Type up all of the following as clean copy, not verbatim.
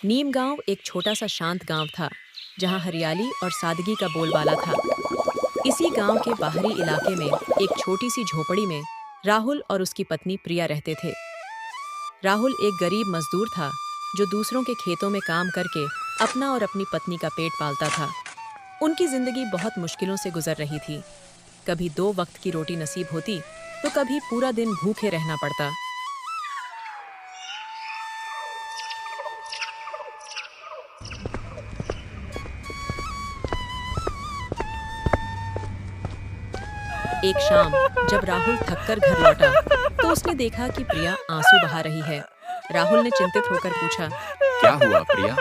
नीम गांव एक छोटा सा शांत गांव था, जहां हरियाली और सादगी का बोलबाला था। इसी गांव के बाहरी इलाके में एक छोटी सी झोपड़ी में राहुल और उसकी पत्नी प्रिया रहते थे। राहुल एक गरीब मजदूर था, जो दूसरों के खेतों में काम करके अपना और अपनी पत्नी का पेट पालता था। उनकी जिंदगी बहुत मुश्किलों से गुजर रही थी। कभी 2 वक्त की रोटी नसीब होती, तो कभी पूरा दिन भूखे रहना पड़ता। एक शाम जब राहुल थककर घर लौटा, तो उसने देखा कि प्रिया आंसू बहा रही है। राहुल ने चिंतित होकर पूछा। क्या हुआ प्रिया?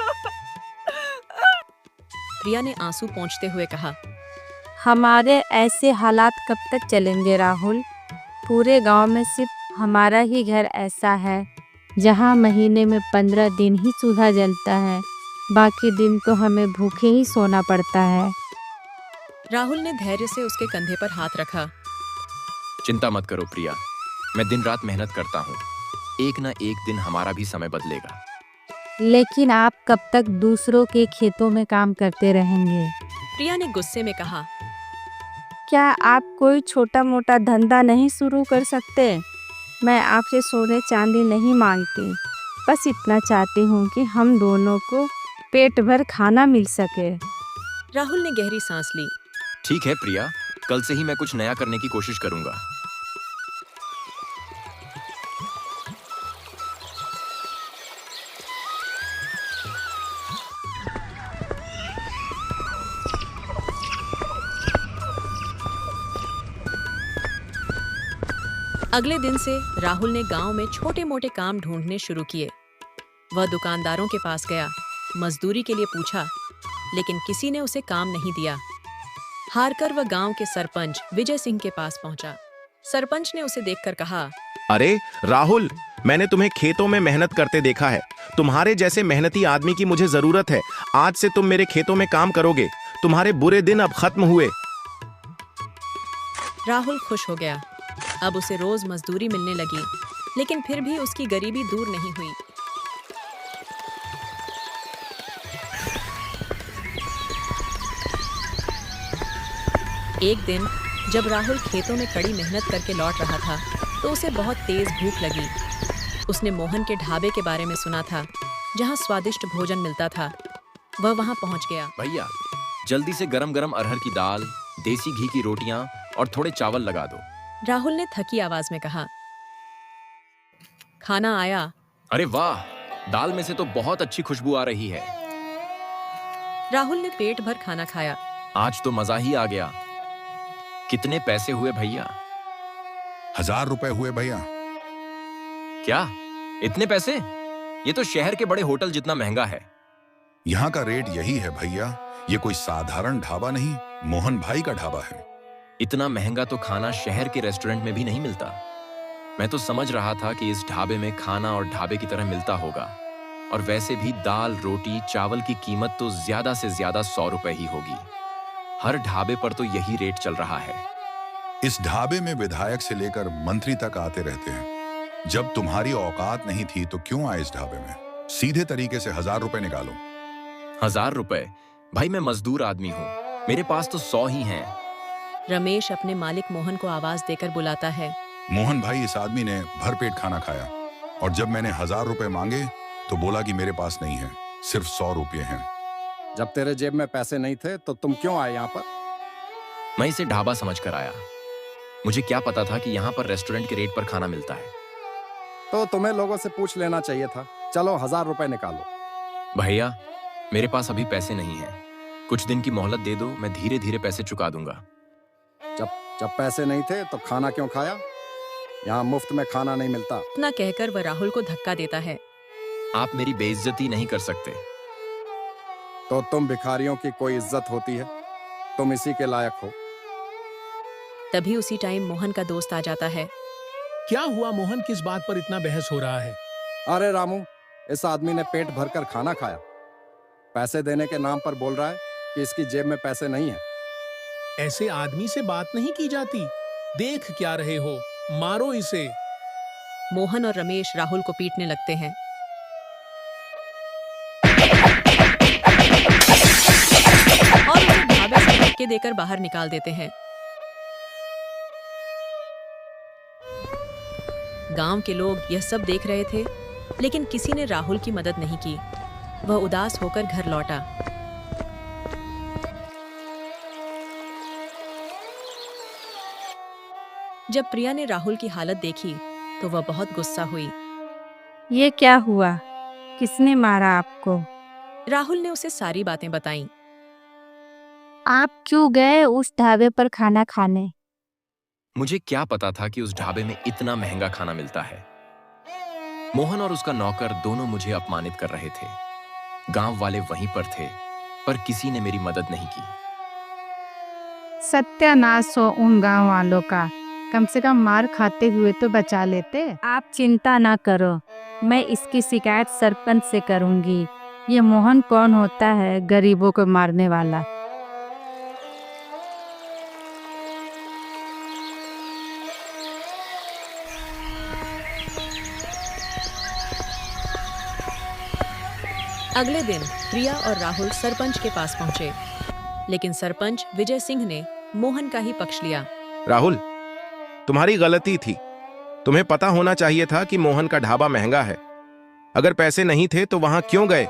प्रिया ने आंसू पोंछते हुए कहा। हमारे ऐसे हालात कब तक चलेंगे राहुल? पूरे गांव में सिर्फ हमारा ही घर ऐसा है जहां महीने में 15 दिन ही चूल्हा जलता है, बाकी दिन तो हमें भूखे ही सोना पड़ता है। राहुल ने धैर्य से उसके कंधे पर हाथ रखा। चिंता मत करो प्रिया, मैं दिन रात मेहनत करता हूँ। एक ना एक दिन हमारा भी समय बदलेगा। लेकिन आप कब तक दूसरों के खेतों में काम करते रहेंगे? प्रिया ने गुस्से में कहा। क्या आप कोई छोटा मोटा धंधा नहीं शुरू कर सकते? मैं आपसे सोने चांदी नहीं मांगती, बस इतना चाहती हूँ कि हम दोनों को पेट भर खाना मिल सके। राहुल ने गहरी सांस ली। ठीक है प्रिया, कल से ही मैं कुछ नया करने की कोशिश करूंगा। अगले दिन से राहुल ने गांव में छोटे मोटे काम ढूंढने शुरू किए। वह दुकानदारों के पास गया, मजदूरी के लिए पूछा, लेकिन किसी ने उसे काम नहीं दिया। हारकर वह गांव के सरपंच विजय सिंह के पास पहुंचा। सरपंच ने उसे देखकर कहा। अरे राहुल, मैंने तुम्हें खेतों में मेहनत करते देखा है। तुम्हारे जैसे मेहनती आदमी की मुझे जरूरत है। आज से तुम मेरे खेतों में काम करोगे। तुम्हारे बुरे दिन अब खत्म हुए। राहुल खुश हो गया। अब उसे रोज मजदूरी मिलने लगी, लेकिन फिर भी उसकी गरीबी दूर नहीं हुई। एक दिन जब राहुल खेतों में कड़ी मेहनत करके लौट रहा था, तो उसे बहुत तेज भूख लगी। उसने मोहन के ढाबे के बारे में सुना था, जहां स्वादिष्ट भोजन मिलता था। वह वहां पहुंच गया। भैया, जल्दी से गरम गरम अरहर की दाल, देसी घी की रोटियां और थोड़े चावल लगा दो। राहुल ने थकी आवाज में कहा। खाना आया। अरे वाह, दाल में से तो बहुत अच्छी खुशबू आ रही है। राहुल ने पेट भर खाना खाया। आज तो मजा ही आ गया। कितने पैसे हुए भैया? 1000 रुपए हुए भैया। क्या इतने पैसे? ये तो शहर के बड़े होटल जितना महंगा है। यहाँ का रेट यही है भैया। ये कोई साधारण ढाबा नहीं, मोहन भाई का ढाबा है। इतना महंगा तो खाना शहर के रेस्टोरेंट में भी नहीं मिलता। मैं तो समझ रहा था कि इस ढाबे में खाना और ढाबे की तरह मिलता होगा, और वैसे भी दाल रोटी चावल की कीमत तो ज्यादा से ज्यादा 100 रुपए ही होगी। हर ढाबे पर तो यही रेट चल रहा है। इस ढाबे में विधायक से लेकर मंत्री तक आते रहते हैं। जब तुम्हारी औकात नहीं थी तो क्यों आए इस ढाबे में? सीधे तरीके से 1000 रुपए निकालो। 1000 रुपए? भाई मैं मजदूर आदमी हूँ, मेरे पास तो 100 ही हैं। रमेश अपने मालिक मोहन को आवाज देकर बुलाता है। मोहन भाई, इस आदमी ने भरपेट खाना खाया, और जब मैंने 1000 रुपए मांगे तो बोला कि मेरे पास नहीं है, सिर्फ 100 रुपये हैं। जब तेरे जेब में पैसे नहीं थे तो तुम क्यों आए यहाँ पर? मैं इसे ढाबा समझ कर आया। मुझे क्या पता था कि यहाँ पर रेस्टोरेंट के रेट पर खाना मिलता है। तो तुम्हें लोगों से पूछ लेना चाहिए था। चलो 1000 रुपए निकालो। भैया, मेरे पास अभी पैसे नहीं हैं। कुछ दिन की मोहलत दे दो, मैं धीरे धीरे पैसे चुका दूंगा। जब पैसे नहीं थे तो खाना क्यों खाया? यहाँ मुफ्त में खाना नहीं मिलता। इतना कहकर वह राहुल को धक्का देता है। आप मेरी बेइज्जती नहीं कर सकते। तो तुम भिखारियों की कोई इज्जत होती है? तुम इसी के लायक हो। तभी उसी टाइम मोहन का दोस्त आ जाता है। क्या हुआ मोहन, किस बात पर इतना बहस हो रहा है? अरे रामू, इस आदमी ने पेट भरकर खाना खाया, पैसे देने के नाम पर बोल रहा है कि इसकी जेब में पैसे नहीं है। ऐसे आदमी से बात नहीं की जाती। देख क्या रहे हो, मारो इसे। मोहन और रमेश राहुल को पीटने लगते हैं। धक्के देकर बाहर निकाल देते हैं। गांव के लोग यह सब देख रहे थे, लेकिन किसी ने राहुल की मदद नहीं की। वह उदास होकर घर लौटा। जब प्रिया ने राहुल की हालत देखी तो वह बहुत गुस्सा हुई। ये क्या हुआ? किसने मारा आपको? राहुल ने उसे सारी बातें बताईं। आप क्यों गए उस ढाबे पर खाना खाने? मुझे क्या पता था कि उस ढाबे में इतना महंगा खाना मिलता है। मोहन और उसका नौकर दोनों मुझे अपमानित कर रहे थे। गांव वाले वहीं पर थे, पर किसी ने मेरी मदद नहीं की। सत्यानाश हो उन गांव वालों का। कम से कम मार खाते हुए तो बचा लेते। आप चिंता ना करो, मैं इसकी शिकायत सरपंच से करूंगी। ये मोहन कौन होता है गरीबों को मारने वाला? अगले दिन प्रिया और राहुल सरपंच के पास पहुंचे, लेकिन सरपंच विजय सिंह ने मोहन का ही पक्ष लिया। राहुल, तुम्हारी गलती थी। तुम्हें पता होना चाहिए था कि मोहन का ढाबा महंगा है। अगर पैसे नहीं थे तो वहां क्यों गए?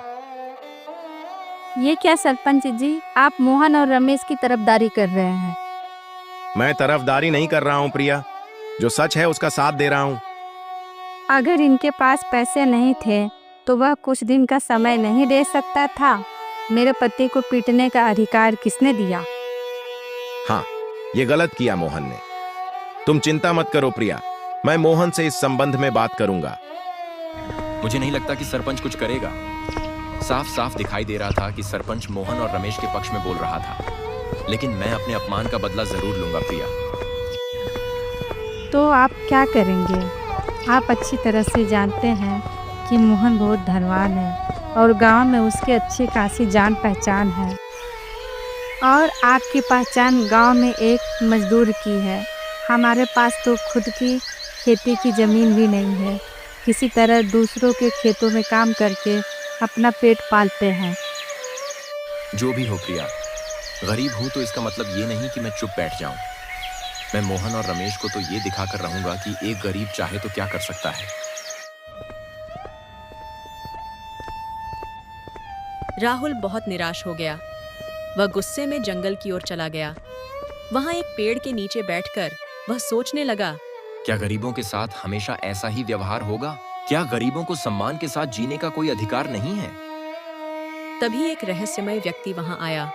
ये क्या सरपंच जी, आप मोहन और रमेश की तरफदारी कर रहे हैं। मैं तरफदारी नहीं कर रहा हूं प्रिया, जो सच है उसका साथ दे रहा हूं। अगर इनके पास पैसे नहीं थे तो वह कुछ दिन का समय नहीं दे सकता था? मेरे पति को पीटने का अधिकार किसने दिया? हाँ, ये गलत किया मोहन ने। तुम चिंता मत करो प्रिया, मैं मोहन से इस संबंध में बात करूंगा। मुझे नहीं लगता कि सरपंच कुछ करेगा। साफ साफ दिखाई दे रहा था कि सरपंच मोहन और रमेश के पक्ष में बोल रहा था, लेकिन मैं अपने अपमान का बदला जरूर लूंगा प्रिया। तो आप क्या करेंगे? आप अच्छी तरह से जानते हैं कि मोहन बहुत धनवान है और गांव में उसकी अच्छी खासी जान पहचान है, और आपकी पहचान गांव में एक मजदूर की है। हमारे पास तो खुद की खेती की ज़मीन भी नहीं है। किसी तरह दूसरों के खेतों में काम करके अपना पेट पालते हैं। जो भी हो प्रिया, गरीब हूं तो इसका मतलब ये नहीं कि मैं चुप बैठ जाऊं। मैं मोहन और रमेश को तो ये दिखाकर रहूंगा कि एक गरीब चाहे तो क्या कर सकता है। राहुल बहुत निराश हो गया। वह गुस्से में जंगल की ओर चला गया। वहां एक पेड़ के नीचे बैठकर वह सोचने लगा, क्या गरीबों के साथ हमेशा ऐसा ही व्यवहार होगा? क्या गरीबों को सम्मान के साथ जीने का कोई अधिकार नहीं है? तभी एक रहस्यमय व्यक्ति वहां आया।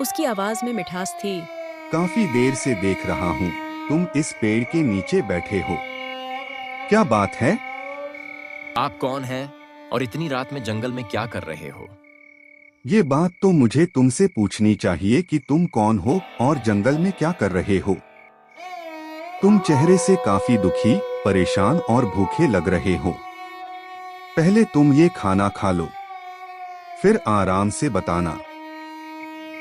उसकी आवाज में मिठास थी। काफी देर से देख रहा हूँ, तुम इस पेड़ के नीचे बैठे हो। क्या बात है? आप कौन हैं और इतनी रात में जंगल में क्या कर रहे हो? ये बात तो मुझे तुमसे पूछनी चाहिए कि तुम कौन हो और जंगल में क्या कर रहे हो। तुम चेहरे से काफी दुखी, परेशान और भूखे लग रहे हो। पहले तुम ये खाना खा लो, फिर आराम से बताना।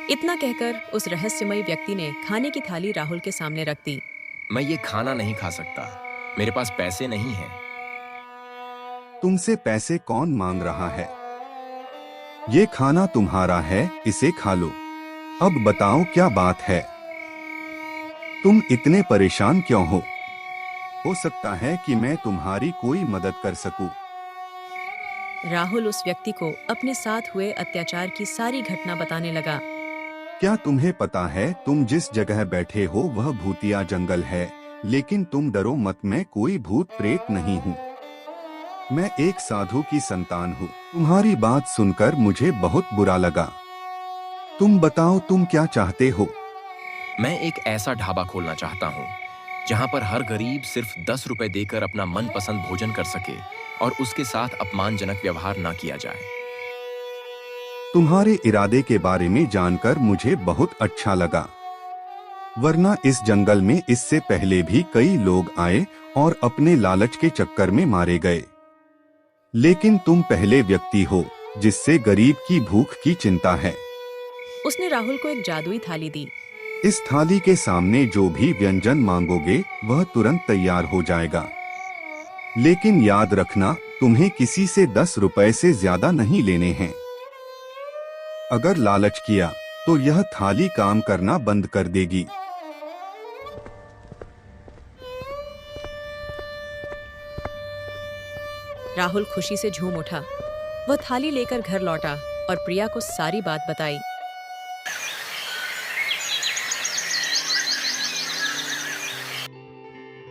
इतना कहकर उस रहस्यमय व्यक्ति ने खाने की थाली राहुल के सामने रख दी। मैं ये खाना नहीं खा सकता, मेरे पास पैसे नहीं हैं। तुमसे पैसे कौन मांग रहा है? ये खाना तुम्हारा है, इसे खा लो। अब बताओ क्या बात है? तुम इतने परेशान क्यों हो? हो सकता है कि मैं तुम्हारी कोई मदद कर सकूं। राहुल उस व्यक्ति को अपने साथ हुए अत्याचार की सारी घटना बताने लगा। क्या तुम्हें पता है, तुम जिस जगह बैठे हो वह भूतिया जंगल है, लेकिन तुम डरो मत, मैं कोई भूत प्रेत नहीं हूँ। मैं एक साधु की संतान हूँ। तुम्हारी बात सुनकर मुझे बहुत बुरा लगा। तुम बताओ, तुम क्या चाहते हो? मैं एक ऐसा ढाबा खोलना चाहता हूँ जहाँ पर हर गरीब सिर्फ 10 रुपए देकर अपना मनपसंद भोजन कर सके और उसके साथ अपमानजनक व्यवहार ना किया जाए। तुम्हारे इरादे के बारे में जानकर मुझे बहुत अच्छा लगा, वरना इस जंगल में इससे पहले भी कई लोग आए और अपने लालच के चक्कर में मारे गए। लेकिन तुम पहले व्यक्ति हो जिससे गरीब की भूख की चिंता है। उसने राहुल को एक जादुई थाली दी। इस थाली के सामने जो भी व्यंजन मांगोगे वह तुरंत तैयार हो जाएगा। लेकिन याद रखना, तुम्हें किसी से 10 रुपए से ज्यादा नहीं लेने हैं। अगर लालच किया तो यह थाली काम करना बंद कर देगी। राहुल खुशी से झूम उठा। वह थाली लेकर घर लौटा और प्रिया को सारी बात बताई।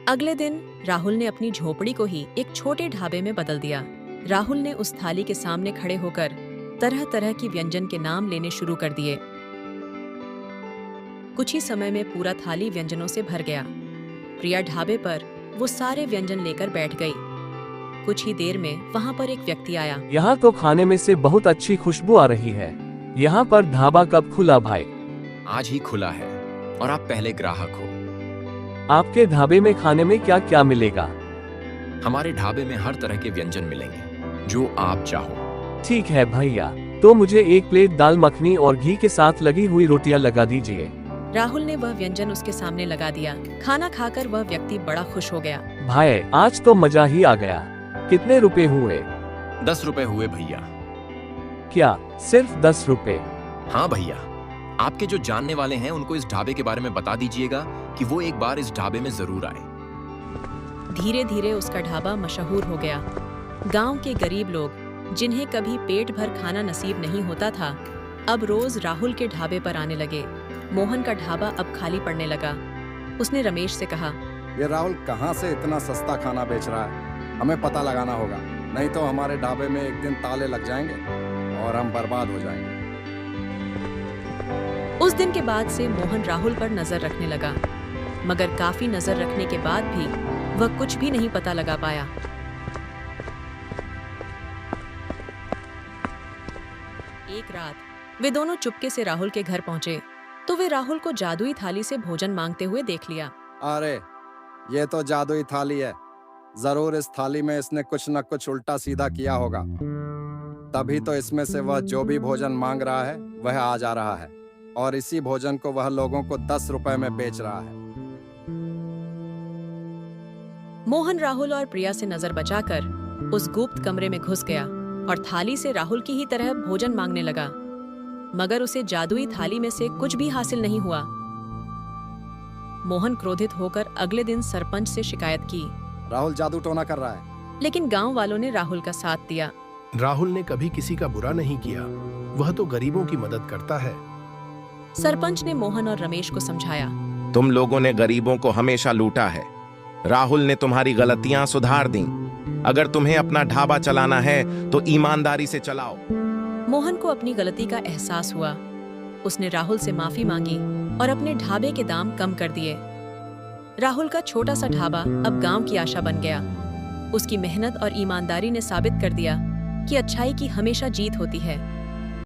अगले दिन राहुल ने अपनी झोपड़ी को ही एक छोटे ढाबे में बदल दिया। राहुल ने उस थाली के सामने खड़े होकर तरह तरह की व्यंजन के नाम लेने शुरू कर दिए। कुछ ही समय में पूरा थाली व्यंजनों से भर गया। प्रिया ढाबे पर वो सारे व्यंजन लेकर बैठ गई। कुछ ही देर में वहाँ पर एक व्यक्ति आया। यहाँ तो खाने में से बहुत अच्छी खुशबू आ रही है। यहाँ पर ढाबा कब खुला भाई? आज ही खुला है और आप पहले ग्राहक हो। आपके ढाबे में खाने में क्या क्या मिलेगा? हमारे ढाबे में हर तरह के व्यंजन मिलेंगे जो आप चाहो। ठीक है भैया, तो मुझे एक प्लेट दाल मखनी और घी के साथ लगी हुई रोटियां लगा दीजिए। राहुल ने वह व्यंजन उसके सामने लगा दिया। खाना खाकर वह व्यक्ति बड़ा खुश हो गया। भाई आज तो मजा ही आ गया। कितने रुपए हुए? 10 रुपए हुए भैया। क्या सिर्फ 10 रुपए? हाँ भैया, आपके जो जानने वाले हैं उनको इस ढाबे के बारे में बता दीजिएगा कि वो एक बार इस ढाबे में जरूर आए। धीरे धीरे उसका ढाबा मशहूर हो गया। गांव के गरीब लोग जिन्हें कभी पेट भर खाना नसीब नहीं होता था, अब रोज राहुल के ढाबे पर आने लगे। मोहन का ढाबा अब खाली पड़ने लगा। उसने रमेश से कहा, ये राहुल कहाँ से इतना सस्ता खाना बेच रहा है? हमें पता लगाना होगा, नहीं तो हमारे ढाबे में एक दिन ताले लग जाएंगे और हम बर्बाद हो जाएंगे। उस दिन के बाद से मोहन राहुल पर नजर रखने लगा, मगर काफी नजर रखने के बाद भी वह कुछ भी नहीं पता लगा पाया। एक रात वे दोनों चुपके से राहुल के घर पहुंचे तो वे राहुल को जादुई थाली से भोजन मांगते हुए देख लिया। अरे ये तो जादुई थाली है। जरूर इस थाली में इसने कुछ न कुछ उल्टा सीधा किया होगा, तभी तो इसमें से वह जो भी भोजन मांग रहा है वह आ जा रहा है और इसी भोजन को वह लोगों को 10 रुपए में बेच रहा है। मोहन राहुल और प्रिया से नजर बचाकर उस गुप्त कमरे में घुस गया और थाली से राहुल की ही तरह भोजन मांगने लगा, मगर उसे जादुई थाली में से कुछ भी हासिल नहीं हुआ। मोहन क्रोधित होकर अगले दिन सरपंच से शिकायत की। राहुल जादू टोना कर रहा है। लेकिन गांव वालों ने राहुल का साथ दिया। राहुल ने कभी किसी का बुरा नहीं किया, वह तो गरीबों की मदद करता है। सरपंच ने मोहन और रमेश को समझाया। तुम लोगों ने गरीबों को हमेशा लूटा है। राहुल ने तुम्हारी गलतियां सुधार दी। अगर तुम्हें अपना ढाबा चलाना है तो ईमानदारी से चलाओ। मोहन को अपनी गलती का एहसास हुआ। उसने राहुल से माफी मांगी और अपने ढाबे के दाम कम कर दिए। राहुल का छोटा सा ढाबा अब गांव की आशा बन गया। उसकी मेहनत और ईमानदारी ने साबित कर दिया कि अच्छाई की हमेशा जीत होती है।